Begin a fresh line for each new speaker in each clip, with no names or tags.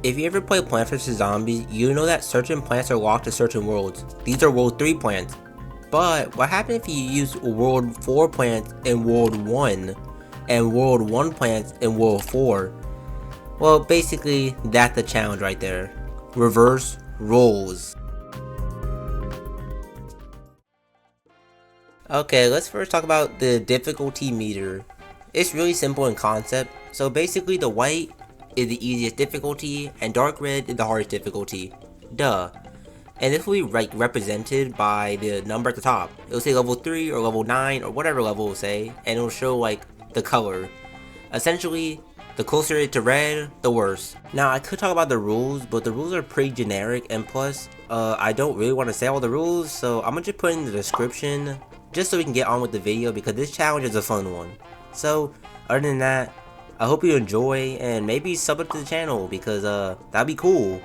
If you ever play Plants vs Zombies, you know that certain plants are locked to certain worlds. These are World 3 plants. But what happens if you use World 4 plants in World 1 and World 1 plants in World 4? Well, basically, that's the challenge right there. Reverse roles. Okay, let's first talk about the difficulty meter. It's really simple in concept. So basically the white is the easiest difficulty and dark red is the hardest difficulty. Duh. And this will be represented by the number at the top. It'll say level 3 or level 9 or whatever level it'll say, and it'll show like the color. Essentially, the closer it to red, the worse. Now I could talk about the rules, but the rules are pretty generic, and plus, I don't really want to say all the rules, so I'm gonna just put in the description just so we can get on with the video because this challenge is a fun one. So, other than that, I hope you enjoy and maybe sub up to the channel because that'd be cool.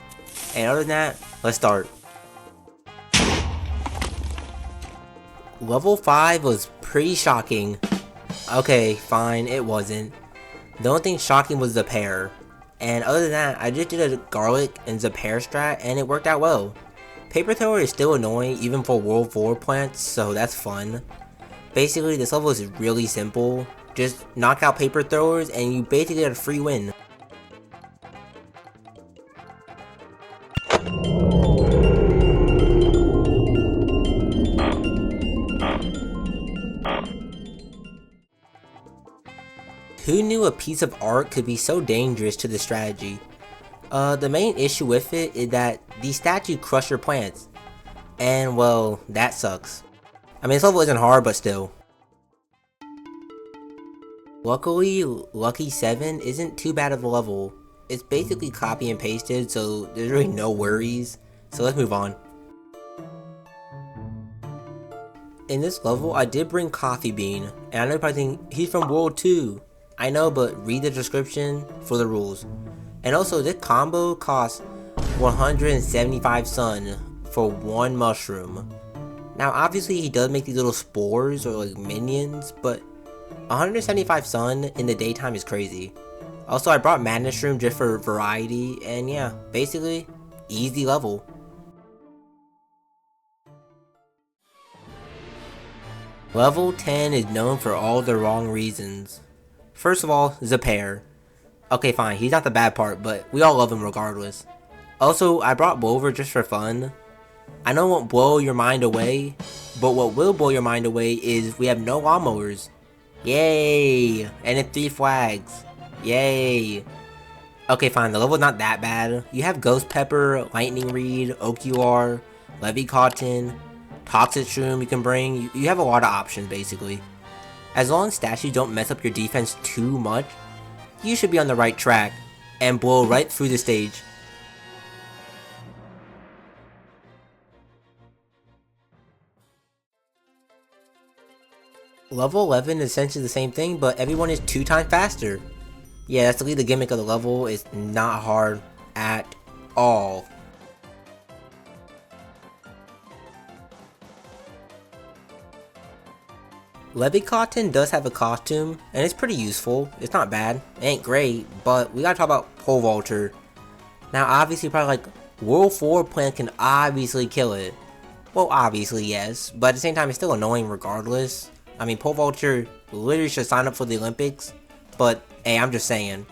And other than that, let's start. Level 5 was pretty shocking. Okay, fine, it wasn't. The only thing shocking was the pear. And other than that, I just did a garlic and the pear strat and it worked out well. Paper thrower is still annoying even for World 4 plants, so that's fun. Basically, this level is really simple. Just knock out paper throwers and you basically get a free win. Who knew a piece of art could be so dangerous to the strategy? The main issue with it is that these statues crush your plants. And well, that sucks. I mean, this level isn't hard, but still. Luckily, Lucky 7 isn't too bad of a level. It's basically copy and pasted, so there's really no worries. So let's move on. In this level, I did bring Coffee Bean, and I know you probably think he's from World 2. I know, but read the description for the rules. And also, this combo costs 175 sun for one mushroom. Now, obviously, he does make these little spores or like minions, but 175 sun in the daytime is crazy. Also, I brought mushroom just for variety, and yeah, basically, easy level. Level 10 is known for all the wrong reasons. First of all, the pear. Okay, fine, he's not the bad part, but we all love him regardless. Also, I brought Blower just for fun. I know it won't blow your mind away, but what will blow your mind away is we have no lawnmowers. Yay! And it's 3 flags. Yay! Okay, fine, the level's not that bad. You have Ghost Pepper, Lightning Reed, OQR, Levy Cotton, Toxic Shroom you can bring. You have a lot of options basically. As long as statues don't mess up your defense too much, you should be on the right track and blow right through the stage. Level 11 is essentially the same thing, but everyone is 2 times faster. Yeah, that's really the gimmick of the level. It's not hard at all. Levy Cotton does have a costume, and it's pretty useful. It's not bad. It ain't great, but we gotta talk about Pole Vaulter. Now, obviously, probably like World 4 plant can obviously kill it. Well, obviously, yes, but at the same time, it's still annoying regardless. I mean, Pole Vaulter literally should sign up for the Olympics, but hey, I'm just saying.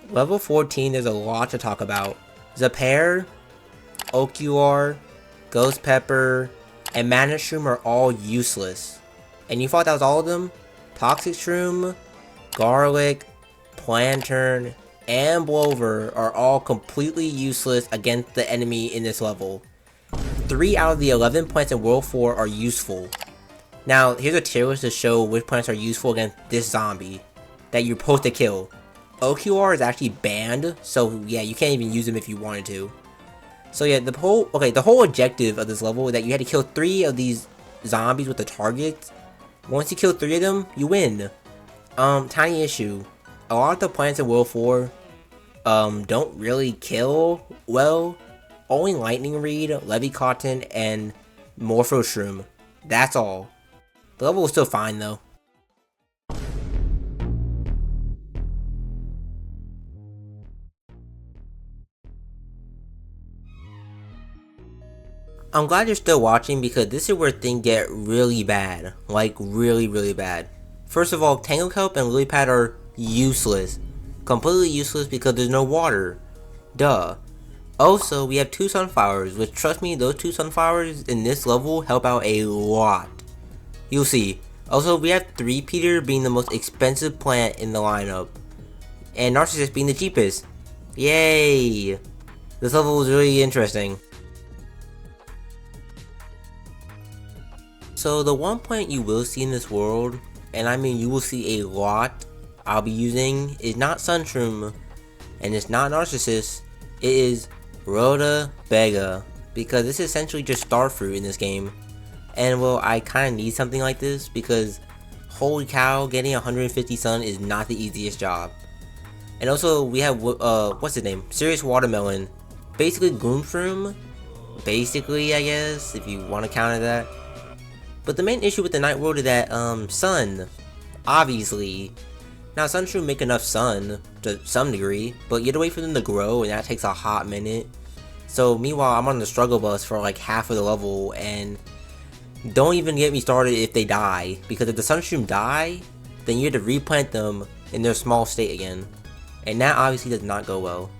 Level 14, there's a lot to talk about. The pear, OQR, Ghost Pepper, and Shroom are all useless. And you thought that was all of them? Toxic Shroom, Garlic, Plantern, and Blower are all completely useless against the enemy in this level. 3 out of the 11 plants in World 4 are useful. Now, here's a tier list to show which plants are useful against this zombie that you're supposed to kill. OQR is actually banned, so yeah, you can't even use them if you wanted to. So yeah, the whole objective of this level is that you had to kill 3 of these zombies with the targets. Once you kill 3 of them, you win. Tiny issue. A lot of the plants in World 4 don't really kill well. Only Lightning Reed, Levy Cotton, and Morpho Shroom. That's all. The level was still fine though. I'm glad you're still watching because this is where things get really bad. Like, really bad. First of all, Tangle, kelp, and Lilypad are useless. Completely useless because there's no water. Duh. Also, we have 2 sunflowers, which trust me, those 2 sunflowers in this level help out a lot. You'll see. Also, we have 3 Peter being the most expensive plant in the lineup. And Narcissus being the cheapest. Yay! This level is really interesting. So the one plant you will see in this world, and I mean you will see a lot, I'll be using, is not sunshroom, and it's not Narcissus, it is rutabaga, because this is essentially just starfruit in this game. And well, I kinda need something like this, because holy cow, getting 150 sun is not the easiest job. And also, we have, what's his name? Serious Watermelon. Basically, Gloomshroom. Basically, I guess, if you want to counter that. But the main issue with the night world is that, sun. Obviously. Now, sunshroom make enough sun, to some degree, but you have to wait for them to grow, and that takes a hot minute. So, meanwhile, I'm on the struggle bus for like half of the level, and don't even get me started if they die, because if the sunshroom die, then you have to replant them in their small state again. And that obviously does not go well.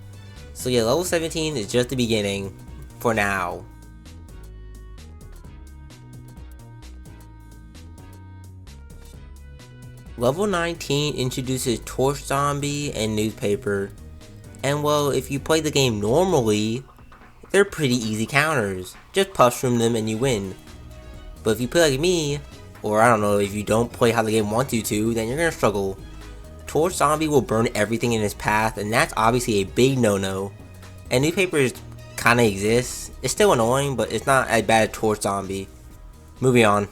So yeah, level 17 is just the beginning, for now. Level 19 introduces torch zombie and newspaper. And well, if you play the game normally, they're pretty easy counters. Just pushroom them and you win. But if you play like me, or I don't know, if you don't play how the game wants you to, then you're gonna struggle. Torch zombie will burn everything in his path, and that's obviously a big no-no. And newspaper kinda exists. It's still annoying, but it's not as bad as torch zombie. Moving on.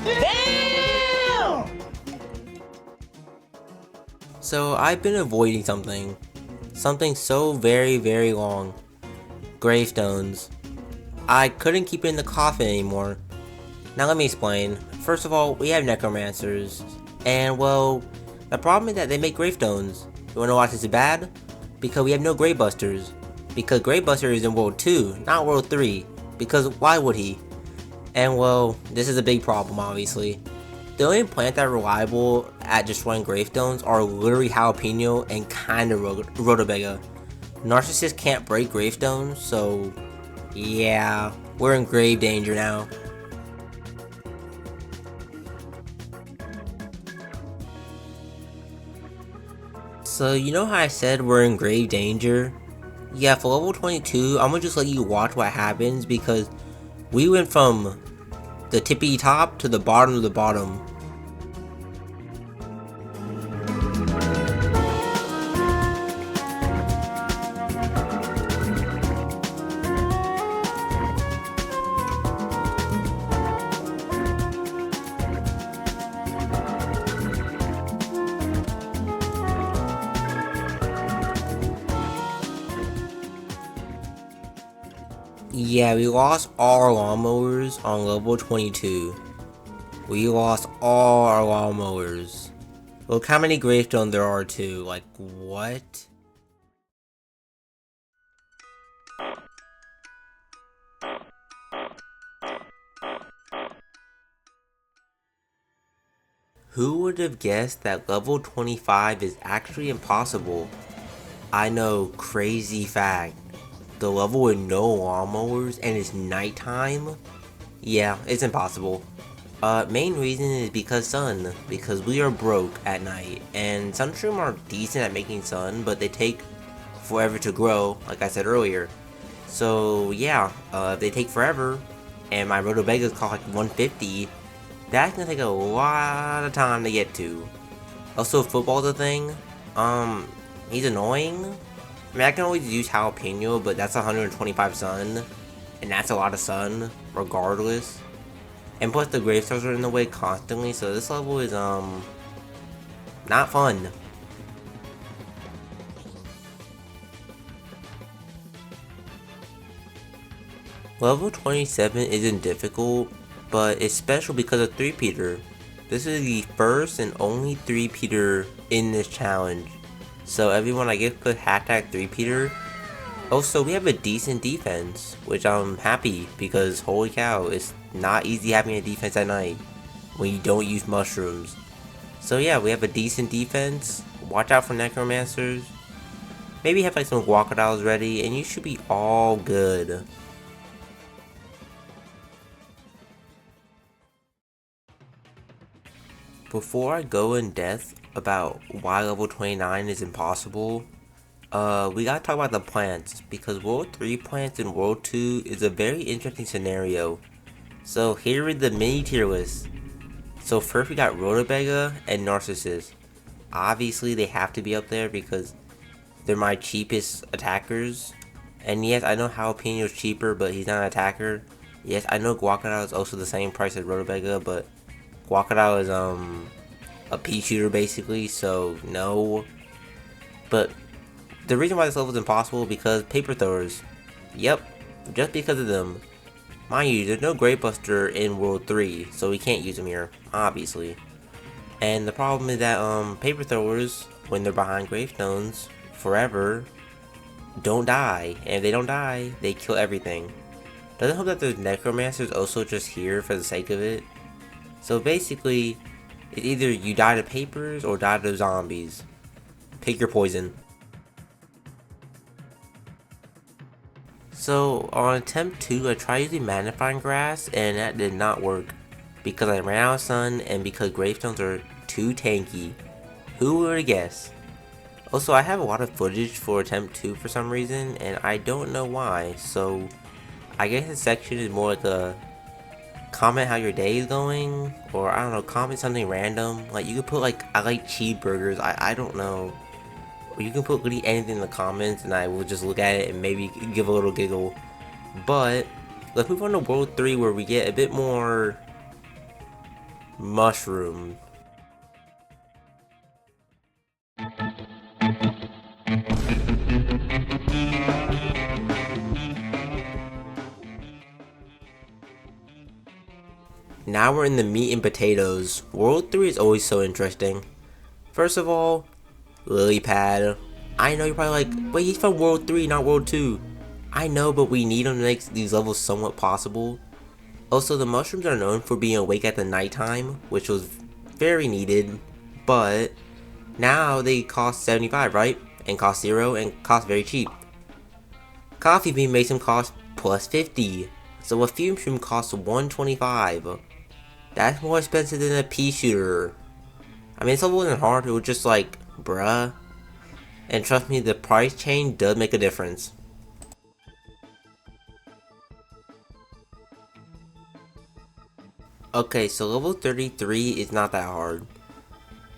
Damn! So I've been avoiding something. Something so very long. Gravestones. I couldn't keep it in the coffin anymore. Now let me explain. First of all, we have necromancers, and well, the problem is that they make gravestones. You wanna know why this is bad? Because we have no gravebusters. Because gravebuster is in World 2, not World 3. Because why would he? And well, this is a big problem obviously. The only plant that are reliable at destroying gravestones are literally jalapeno and kinda rutabaga. Narcissus can't break gravestones, so yeah, we're in grave danger now. So you know how I said we're in grave danger? Yeah, for level 22, I'm gonna just let you watch what happens because we went from the tippy top to the bottom of the bottom. Yeah, we lost all our lawnmowers on level 22. We lost all our lawnmowers. Look how many gravestones there are too, like what? Who would have guessed that level 25 is actually impossible? I know, crazy fact. The level with no lawnmowers and it's nighttime? Yeah, it's impossible. Main reason is because sun. Because we are broke at night. And sunshroom are decent at making sun, but they take forever to grow, like I said earlier. So yeah, if they take forever, and my rutabagas cost like 150, that's gonna take a lot of time to get to. Also, football's a thing. He's annoying. I mean, I can always use jalapeno, but that's 125 sun, and that's a lot of sun, regardless. And plus, the gravestars are in the way constantly, so this level is, not fun. Level 27 isn't difficult, but it's special because of 3-peater. This is the first and only 3-peater in this challenge. So everyone, I guess, put hashtag 3Peter. Also, we have a decent defense, which I'm happy because holy cow, it's not easy having a defense at night when you don't use mushrooms. So yeah, we have a decent defense. Watch out for necromancers. Maybe have like some crocodiles ready, and you should be all good. Before I go in depth about why level 29 is impossible, we gotta talk about the plants, because World 3 plants in World 2 is a very interesting scenario. So here is the mini tier list. So first we got Rutabaga and Narcissus. Obviously they have to be up there because they're my cheapest attackers. And yes, I know Jalapeno's cheaper, but he's not an attacker. Yes, I know Guacamole is also the same price as Rutabaga, but Guacamole is a pea shooter basically, so no. But the reason why this level is impossible because paper throwers. Yep, just because of them. Mind you, there's no Grave Buster in World 3, so we can't use them here, obviously. And the problem is that paper throwers, when they're behind gravestones forever, don't die. And if they don't die, they kill everything. Doesn't help that there's necromancers also just here for the sake of it. So basically, it's either you die to papers or die to zombies. Pick your poison. So on attempt 2, I tried using magnifying glass and that did not work. Because I ran out of sun and because gravestones are too tanky. Who would have guessed? Also, I have a lot of footage for attempt 2 for some reason, and I don't know why, so I guess this section is more like a comment how your day is going, or I don't know, comment something random. Like you could put like, I like cheeseburgers, I don't know. Or you can put really anything in the comments and I will just look at it and maybe give a little giggle. But let's move on to World 3 where we get a bit more mushroom. Now we're in the meat and potatoes. World 3 is always so interesting. First of all, Lilypad. I know you're probably like, wait, he's from World 3, not World 2. I know, but we need him to make these levels somewhat possible. Also, the mushrooms are known for being awake at the nighttime, which was very needed, but now they cost 75, right? And cost 0 and cost very cheap. Coffee bean makes them cost plus 50, so a fume shroom costs 125. That's more expensive than a pea shooter. I mean, this level wasn't hard, it was just like, bruh. And trust me, the price change does make a difference. Okay, so level 33 is not that hard.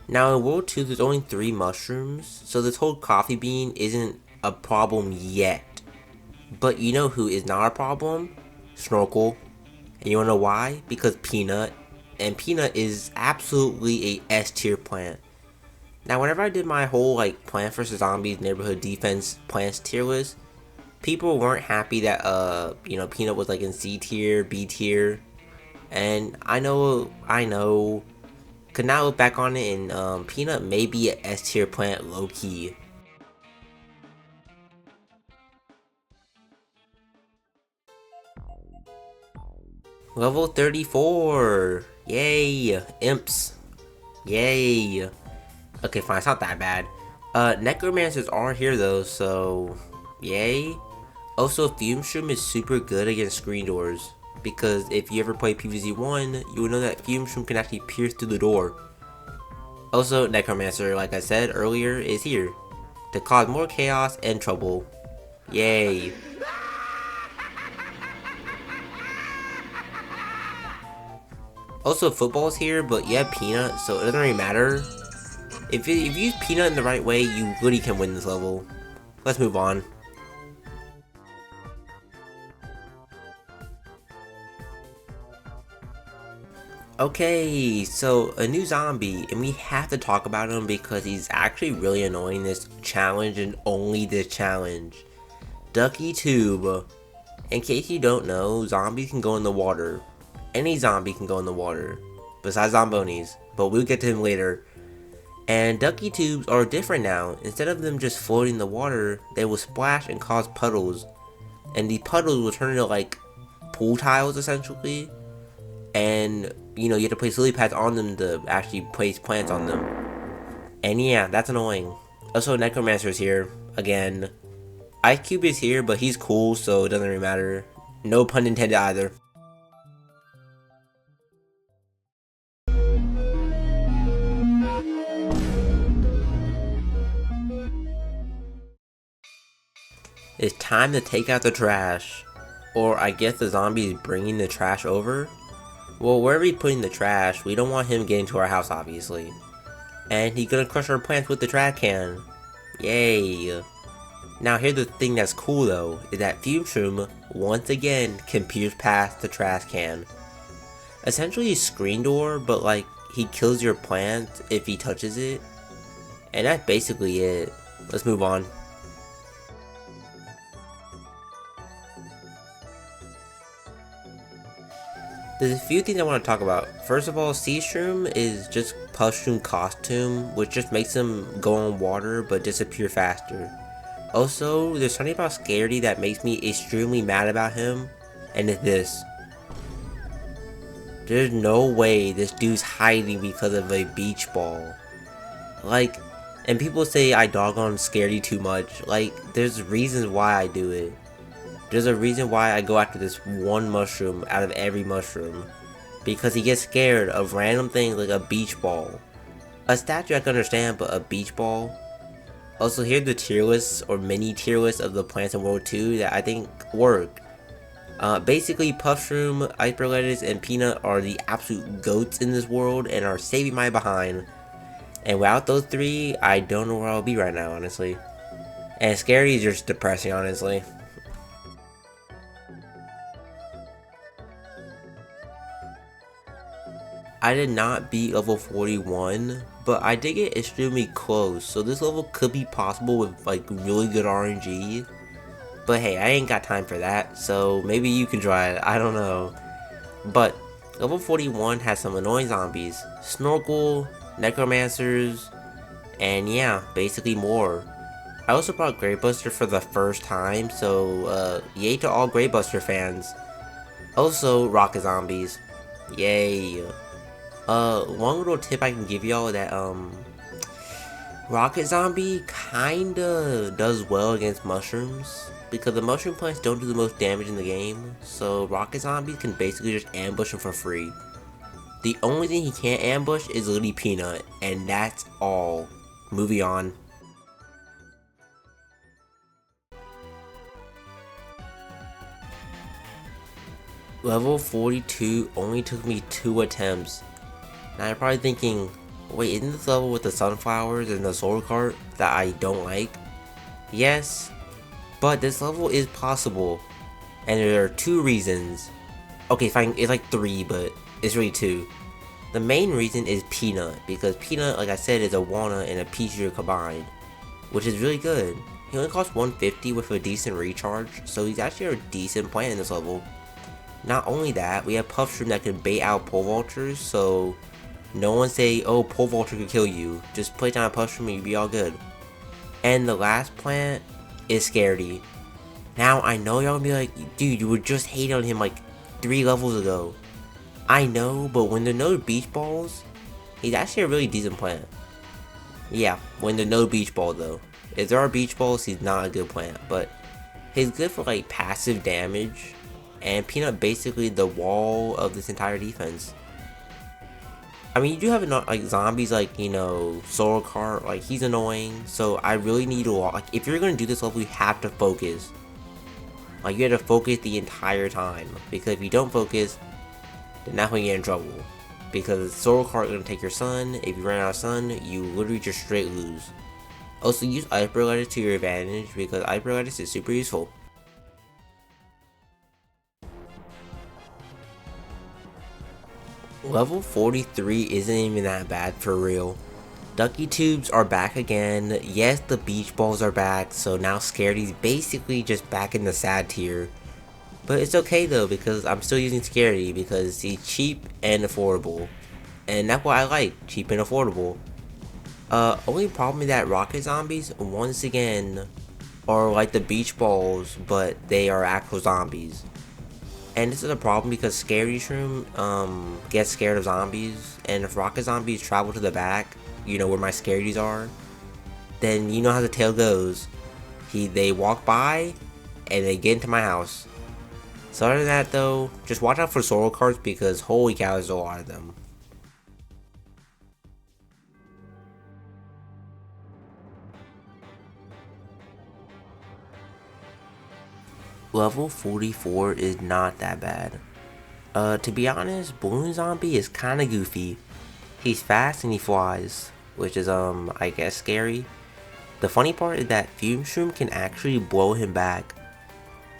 Now in World 2 there's only 3 mushrooms, so this whole coffee bean isn't a problem yet. But you know who is not a problem? Snorkel. And you wanna know why? Because Peanut. And Peanut is absolutely a S tier plant. Now whenever I did my whole like Plant vs Zombies neighborhood defense plants tier list, people weren't happy that you know, Peanut was like in C tier, B tier. And I know, could now look back on it and Peanut may be a S tier plant low key. Level 34! Yay! Imps! Yay! Okay, fine, it's not that bad. Necromancers are here though, so yay. Also, Fume Shroom is super good against screen doors, because if you ever play PvZ1, you will know that Fume Shroom can actually pierce through the door. Also, Necromancer, like I said earlier, is here to cause more chaos and trouble. Yay. Also, football's here, but yeah, Peanut, so it doesn't really matter. If you use Peanut in the right way, you really can win this level. Let's move on. Okay, so a new zombie, and we have to talk about him because he's actually really annoying this challenge and only this challenge. Ducky Tube. In case you don't know, zombies can go in the water. Any zombie can go in the water, besides Zombonis, but we'll get to him later. And ducky tubes are different now. Instead of them just floating in the water, they will splash and cause puddles. And the puddles will turn into like pool tiles essentially. And you know, you have to place lily pads on them to actually place plants on them. And yeah, that's annoying. Also, Necromancer's here again. Ice Cube is here, but he's cool, so it doesn't really matter. No pun intended either. It's time to take out the trash. Or I guess the zombie is bringing the trash over? Well, wherever he's putting the trash, we don't want him getting to our house, obviously. And he's gonna crush our plants with the trash can. Yay. Now here's the thing that's cool though, is that sunshroom, once again, can pierce past the trash can. Essentially a screen door, but like, he kills your plant if he touches it. And that's basically it. Let's move on. There's a few things I want to talk about. First of all, sunshroom is just Pushroom costume, which just makes him go on water but disappear faster. Also, there's something about Scaredy that makes me extremely mad about him, and it's this. There's no way this dude's hiding because of a beach ball. Like, and people say I dog on Scaredy too much. Like, there's reasons why I do it. There's a reason why I go after this one mushroom out of every mushroom. Because he gets scared of random things like a beach ball. A statue I can understand, but a beach ball? Also, here's the tier lists or mini tier list of the plants in World 2 that I think work. Basically, Pushroom, Iceberg Lettuce, and Peanut are the absolute goats in this world and are saving my behind. And without those three, I don't know where I'll be right now, honestly. And Scaredy is just depressing, honestly. I did not beat level 41, but I did get extremely close, so this level could be possible with like really good RNG. But hey, I ain't got time for that, so maybe you can try it, I don't know. But level 41 has some annoying zombies, Snorkel, Necromancers, and yeah, basically more. I also brought Gravebuster for the first time, so yay to all Gravebuster fans. Also, Rocket Zombies, yay. One little tip I can give y'all that, Rocket Zombie kinda does well against mushrooms, because the mushroom plants don't do the most damage in the game, so Rocket Zombie can basically just ambush him for free. The only thing he can't ambush is Lily Peanut, and that's all. Moving on. Level 42 only took me 2 attempts. Now you're probably thinking, wait, isn't this level with the sunflowers and the solar cart that I don't like? Yes, but this level is possible, and there are 2 reasons. Okay, fine, it's like 3, but it's really 2. The main reason is Peanut, because Peanut, like I said, is a walnut and a peach combined, which is really good. He only costs 150 with a decent recharge, so he's actually a decent plant in this level. Not only that, we have Pushroom that can bait out pole vultures, so no one say, oh, pole vulture could kill you. Just place down a Pushroom and you'll be all good. And the last plant is Scaredy. Now, I know y'all gonna be like, dude, you were just hating on him like 3 levels ago. I know, but when there's no beach balls, he's actually a really decent plant. Yeah, when there's no beach ball though. If there are beach balls, he's not a good plant, but he's good for like passive damage. And Peanut basically the wall of this entire defense. I mean, you do have like zombies like, you know, Solar Cart, like he's annoying. So I really need to, like, if you're gonna do this level, you have to focus. Like you have to focus the entire time, because if you don't focus, then that's when you get in trouble. Because Solar Cart is gonna take your sun. If you run out of sun, you literally just straight lose. Also, use Iceberg Lettuce to your advantage, because Iceberg Lettuce is super useful. Level 43 isn't even that bad for real. Ducky tubes are back again. Yes, the beach balls are back, so now Scaredy's basically just back in the sad tier. But it's okay though, because I'm still using Scaredy because he's cheap and affordable. And that's what I like, cheap and affordable. Only problem is that rocket zombies, once again, are like the beach balls, but they are actual zombies. And this is a problem because Scary Shroom, gets scared of zombies, and if rocket zombies travel to the back, you know, where my scaries are, then you know how the tale goes. They walk by, and they get into my house. So other than that though, just watch out for solo cards because holy cow, there's a lot of them. Level 44 is not that bad. To be honest, Balloon Zombie is kinda goofy. He's fast and he flies, which is I guess scary. The funny part is that Fume Shroom can actually blow him back.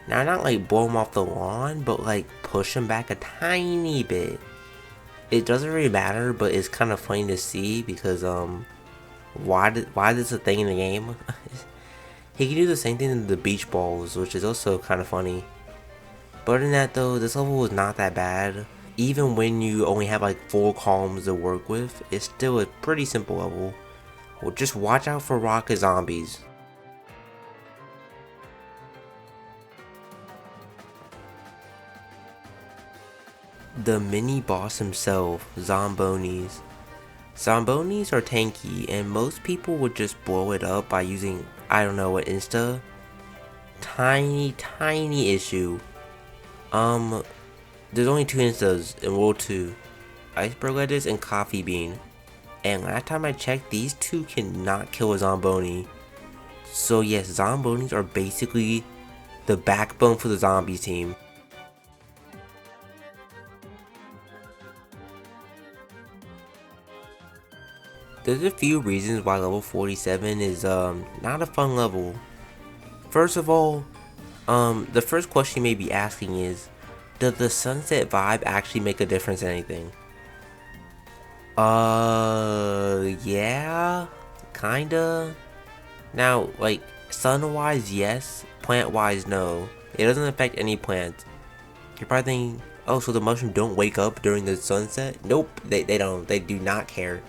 Now not like blow him off the lawn, but like push him back a tiny bit. It doesn't really matter, but it's kind of funny to see because why is this a thing in the game? He can do the same thing in the beach balls, which is also kind of funny. But other than that though, this level was not that bad. Even when you only have like 4 columns to work with, it's still a pretty simple level. Well, just watch out for rocket zombies. The mini boss himself, Zombonis. Zombonis are tanky, and most people would just blow it up by using, I don't know, an insta. Tiny issue. There's only 2 instas in World 2. Iceberg lettuce and coffee bean. And last time I checked, these 2 cannot kill a Zomboni. So yes, Zombonis are basically the backbone for the zombies team. There's a few reasons why level 47 is not a fun level. First of all, the first question you may be asking is, does the sunset vibe actually make a difference in anything? Yeah, kinda. Now, like, sun-wise, yes. Plant-wise, no. It doesn't affect any plant. You're probably thinking, oh, so the mushroom don't wake up during the sunset? Nope, they don't. They do not care.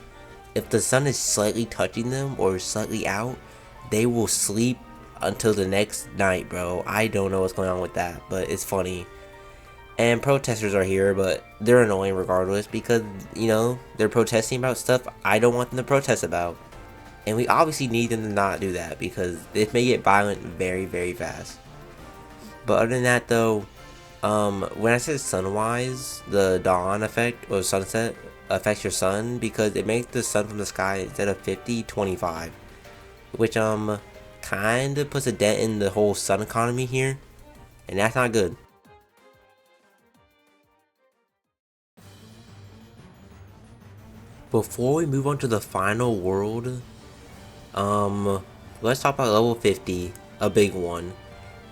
If the sun is slightly touching them or slightly out, they will sleep until the next night, bro. I don't know what's going on with that, but it's funny. And protesters are here, but they're annoying regardless because, you know, they're protesting about stuff I don't want them to protest about. And we obviously need them to not do that because it may get violent very, very fast. But other than that though, when I said sunwise, the dawn effect or sunset affects your sun because it makes the sun from the sky instead of 50, 25. Which kinda puts a dent in the whole sun economy here. And that's not good. Before we move on to the final world, let's talk about level 50, a big one.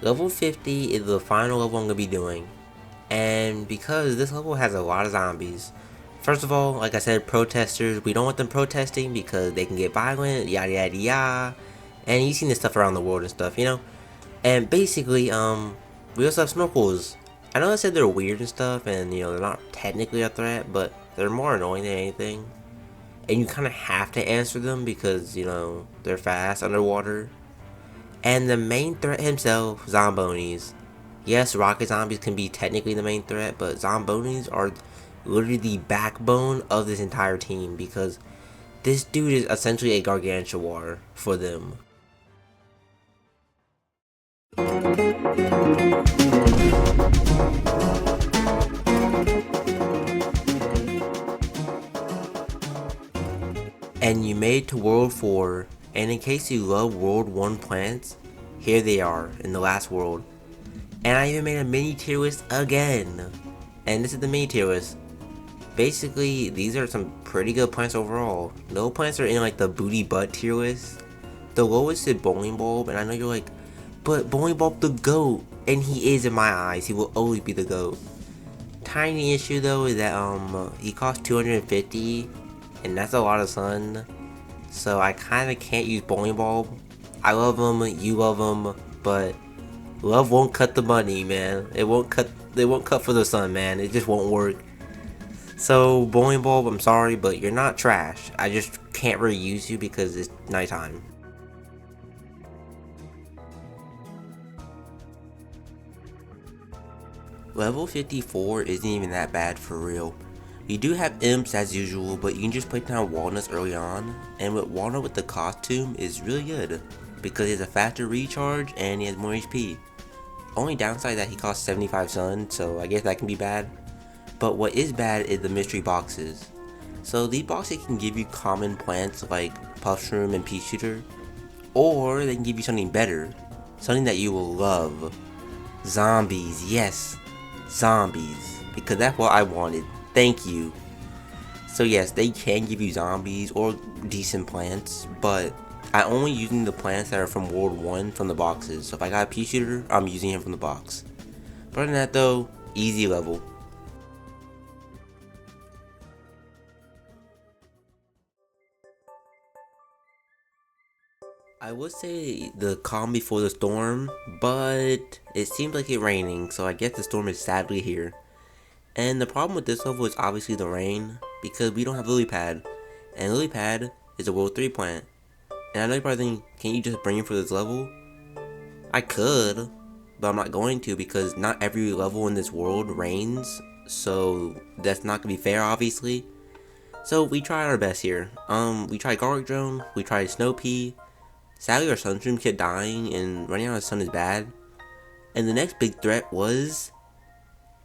Level 50 is the final level I'm going to be doing. And because this level has a lot of zombies. First of all, like I said, protesters, we don't want them protesting because they can get violent, yada yada yada. And you've seen this stuff around the world and stuff, you know? And basically, we also have snorkels. I know I said they're weird and stuff, and you know, they're not technically a threat, but they're more annoying than anything. And you kind of have to answer them because, you know, they're fast underwater. And the main threat himself, Zombonis. Yes, rocket zombies can be technically the main threat, but Zombonis are literally the backbone of this entire team because this dude is essentially a gargantuar for them. And you made it to World 4, and in case you love World 1 plants, here they are in the last world. And I even made a mini tier list again. And this is the mini tier list. Basically, these are some pretty good plants overall. No plants are in like the booty butt tier list. The lowest is Bowling Bulb, and I know you're like, but Bowling Bulb the GOAT, and he is in my eyes. He will always be the GOAT. Tiny issue though is that he costs 250, and that's a lot of sun. So I kind of can't use Bowling Bulb. I love him, you love him, but love won't cut the money, man. It won't cut for the sun, man. It just won't work. So Bowling Bulb, I'm sorry, but you're not trash. I just can't really use you because it's nighttime. Level 54 isn't even that bad for real. You do have imps as usual, but you can just place down walnuts early on, and with walnut with the costume is really good, because he has a faster recharge and he has more HP. Only downside that he costs 75 sun, so I guess that can be bad. But what is bad is the mystery boxes. So these boxes can give you common plants like puffshroom and pea shooter, or they can give you something better, something that you will love. Zombies, yes, zombies, because that's what I wanted. Thank you. So yes, they can give you zombies or decent plants, but I'm only using the plants that are from World 1 from the boxes. So if I got a pea shooter, I'm using him from the box. But other than that though, easy level. I would say the calm before the storm, but it seems like it's raining, so I guess the storm is sadly here. And the problem with this level is obviously the rain, because we don't have Lilypad, and Lilypad is a World 3 plant. And I know you're probably thinking, can you just bring him for this level? I could, but I'm not going to, because not every level in this world rains, so that's not gonna be fair, obviously. So we tried our best here. We tried Garlic Drone, we tried Snow Pea. Sadly, our sunshroom kept dying, and running out of sun is bad. And the next big threat was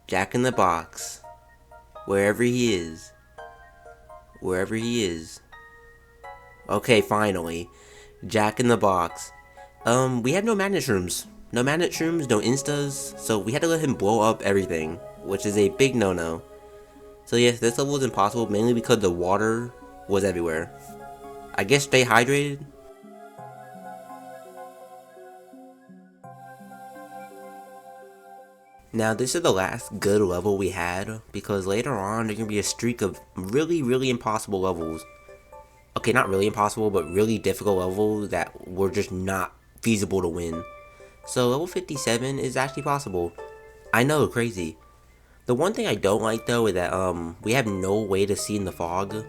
Jack in the Box. Wherever he is. Wherever he is. Okay, finally. Jack in the Box. We have no magnet shrooms. No magnet shrooms, no instas, so we had to let him blow up everything, which is a big no-no. So yes, this level was impossible, mainly because the water was everywhere. I guess stay hydrated. Now this is the last good level we had, because later on there's going to be a streak of really impossible levels. Okay, not really impossible, but really difficult levels that were just not feasible to win. So level 57 is actually possible. I know, crazy. The one thing I don't like though is that we have no way to see in the fog.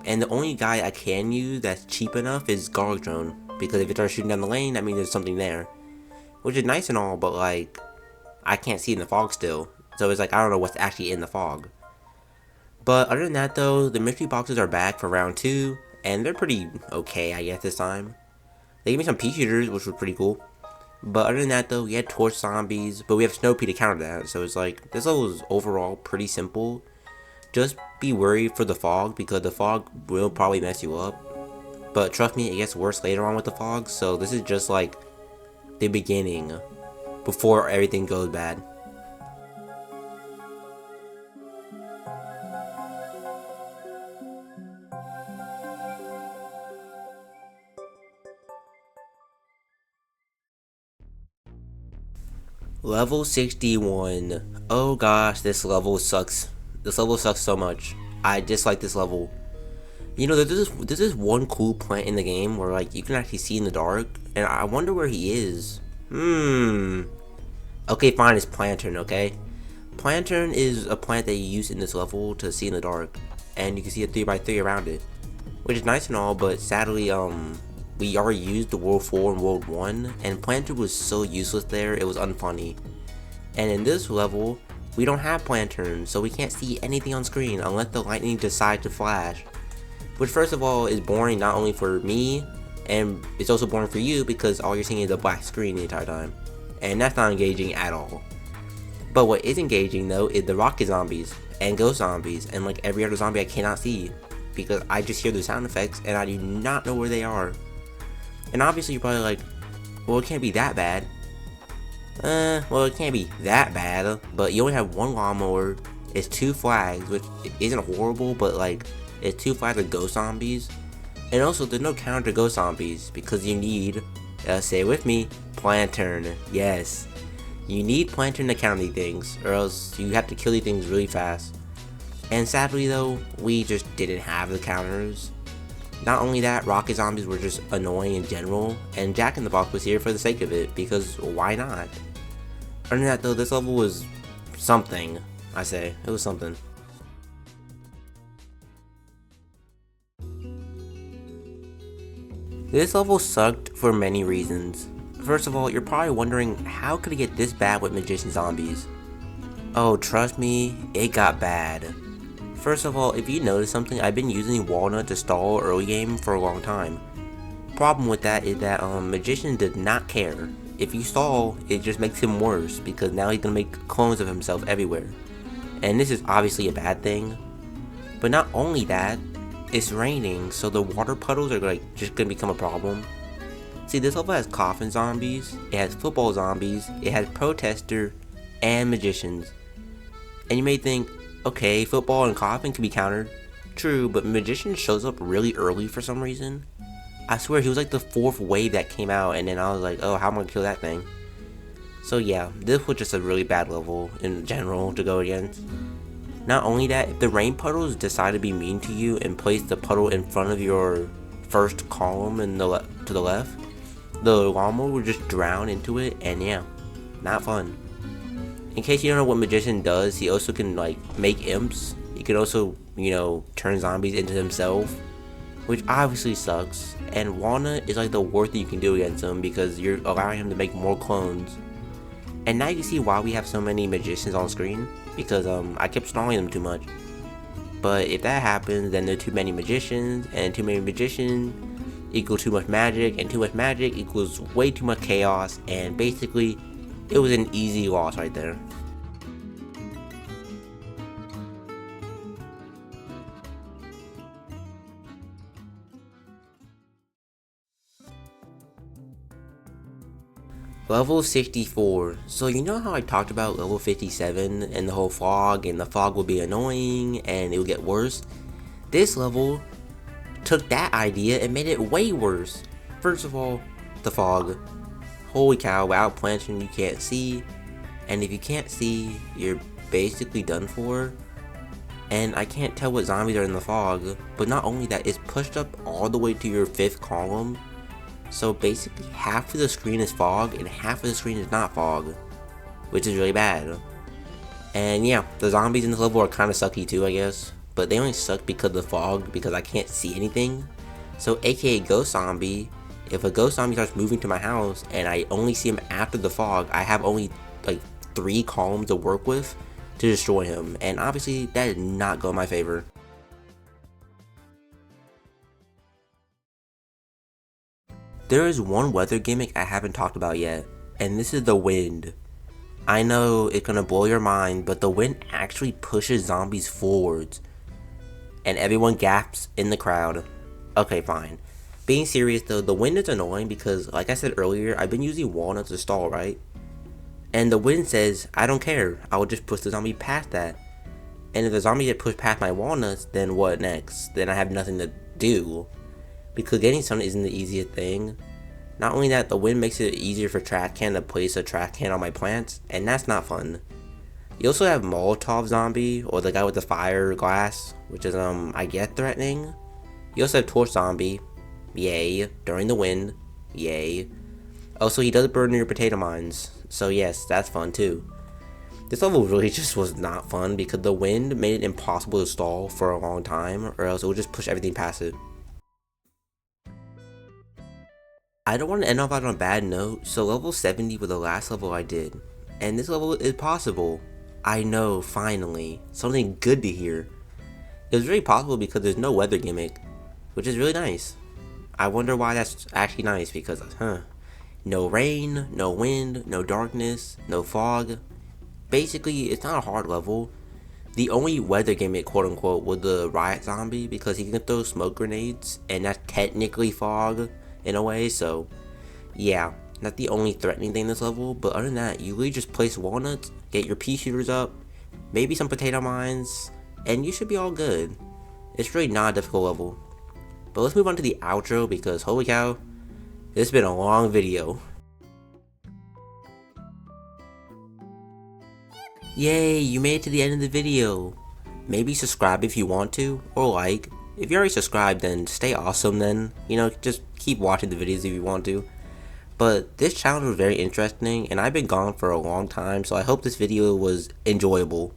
And the only guy I can use that's cheap enough is Garlic Drone, because if it starts shooting down the lane, that means there's something there. Which is nice and all, but like, I can't see in the fog still, so it's like I don't know what's actually in the fog. But other than that though, the mystery boxes are back for round 2, and they're pretty okay I guess this time. They gave me some pea shooters, which was pretty cool. But other than that though, we had torch zombies, but we have snow pea to counter that, so it's like, this level is overall pretty simple. Just be worried for the fog, because the fog will probably mess you up. But trust me, it gets worse later on with the fog, so this is just like the beginning before everything goes bad. Level 61. Oh gosh, this level sucks. This level sucks so much. I dislike this level. You know, there's this one cool plant in the game where like you can actually see in the dark, and I wonder where he is. Okay, fine, it's Plantern, okay? Plantern is a plant that you use in this level to see in the dark, and you can see a 3x3 around it, which is nice and all, but sadly, we already used the World 4 and World 1, and Plantern was so useless there, it was unfunny. And in this level, we don't have Plantern, so we can't see anything on screen unless the lightning decides to flash. Which first of all is boring not only for me, and it's also boring for you because all you're seeing is a black screen the entire time. And that's not engaging at all. But what is engaging though is the rocket zombies and ghost zombies and like every other zombie I cannot see, because I just hear the sound effects and I do not know where they are. And obviously you're probably like, well, it can't be that bad. Well, it can't be that bad, but you only have one lawnmower, it's 2 flags, which isn't horrible, but like, it's 2 flags of ghost zombies. And also, there's no counter to ghost zombies, because you need, say it with me, Plantern. Yes. You need Plantern to counter these things, or else you have to kill these things really fast. And sadly though, we just didn't have the counters. Not only that, rocket zombies were just annoying in general, and Jack in the Box was here for the sake of it, because why not? Other than that though, this level was something, I say. It was something. This level sucked for many reasons. First of all, you're probably wondering how could it get this bad with magician zombies? Oh, trust me, it got bad. First of all, if you notice something, I've been using Walnut to stall early game for a long time. Problem with that is that Magician does not care. If you stall, it just makes him worse because now he's gonna make clones of himself everywhere. And this is obviously a bad thing. But not only that, it's raining, so the water puddles are like just gonna become a problem. See, this level has coffin zombies, it has football zombies, it has protester, and magicians. And you may think, okay, football and coffin can be countered. True, but magician shows up really early for some reason. I swear he was like the 4th wave that came out, and then I was like, oh, how am I gonna kill that thing? So yeah, this was just a really bad level in general to go against. Not only that, if the rain puddles decide to be mean to you and place the puddle in front of your first column in to the left, the llama will just drown into it, and yeah, not fun. In case you don't know what Magician does, he also can like make imps. He can also, you know, turn zombies into himself, which obviously sucks. And Walnut is like the worst thing you can do against him because you're allowing him to make more clones. And now you can see why we have so many magicians on screen, because I kept stalling them too much. But if that happens, then there are too many magicians, and too many magicians equals too much magic, and too much magic equals way too much chaos, and basically it was an easy loss right there. Level 64. So you know how I talked about level 57 and the whole fog, and the fog will be annoying and it will get worse? This level took that idea and made it way worse. First of all, the fog. Holy cow, without Plantern you can't see, and if you can't see, you're basically done for. And I can't tell what zombies are in the fog, but not only that, it's pushed up all the way to your 5th column. So basically half of the screen is fog and half of the screen is not fog, which is really bad. And yeah, the zombies in this level are kind of sucky too, I guess, but they only suck because of the fog, because I can't see anything. So aka ghost zombie, if a ghost zombie starts moving to my house and I only see him after the fog, I have only like 3 columns to work with to destroy him, and obviously that did not go in my favor. There is one weather gimmick I haven't talked about yet, and this is the wind. I know it's gonna blow your mind, but the wind actually pushes zombies forwards. And everyone gasps in the crowd. Okay, fine. Being serious though, the wind is annoying because, like I said earlier, I've been using walnuts to stall, right? And the wind says, I don't care, I will just push the zombie past that. And if the zombie gets pushed past my walnuts, then what next? Then I have nothing to do. Because getting sun isn't the easiest thing. Not only that, the wind makes it easier for trash can to place a trash can on my plants, and that's not fun. You also have Molotov zombie, or the guy with the fire glass, which is I guess threatening. You also have torch zombie, yay, during the wind, yay. Also, he does burn your potato mines, so yes, that's fun too. This level really just was not fun because the wind made it impossible to stall for a long time, or else it would just push everything past it. I don't want to end off on a bad note, so level 70 was the last level I did. And this level is possible. I know, finally. Something good to hear. It was really possible because there's no weather gimmick, which is really nice. I wonder why that's actually nice because, no rain, no wind, no darkness, no fog. Basically, it's not a hard level. The only weather gimmick, quote unquote, was the riot zombie because he can throw smoke grenades, and that's technically fog in a way, so yeah, not the only threatening thing in this level, but other than that, you really just place walnuts, get your pea shooters up, maybe some potato mines, and you should be all good. It's really not a difficult level. But let's move on to the outro because holy cow, this has been a long video. Yay, you made it to the end of the video. Maybe subscribe if you want to, or like. If you're already subscribed, then stay awesome then. You know, just keep watching the videos if you want to. But this challenge was very interesting, and I've been gone for a long time, so I hope this video was enjoyable.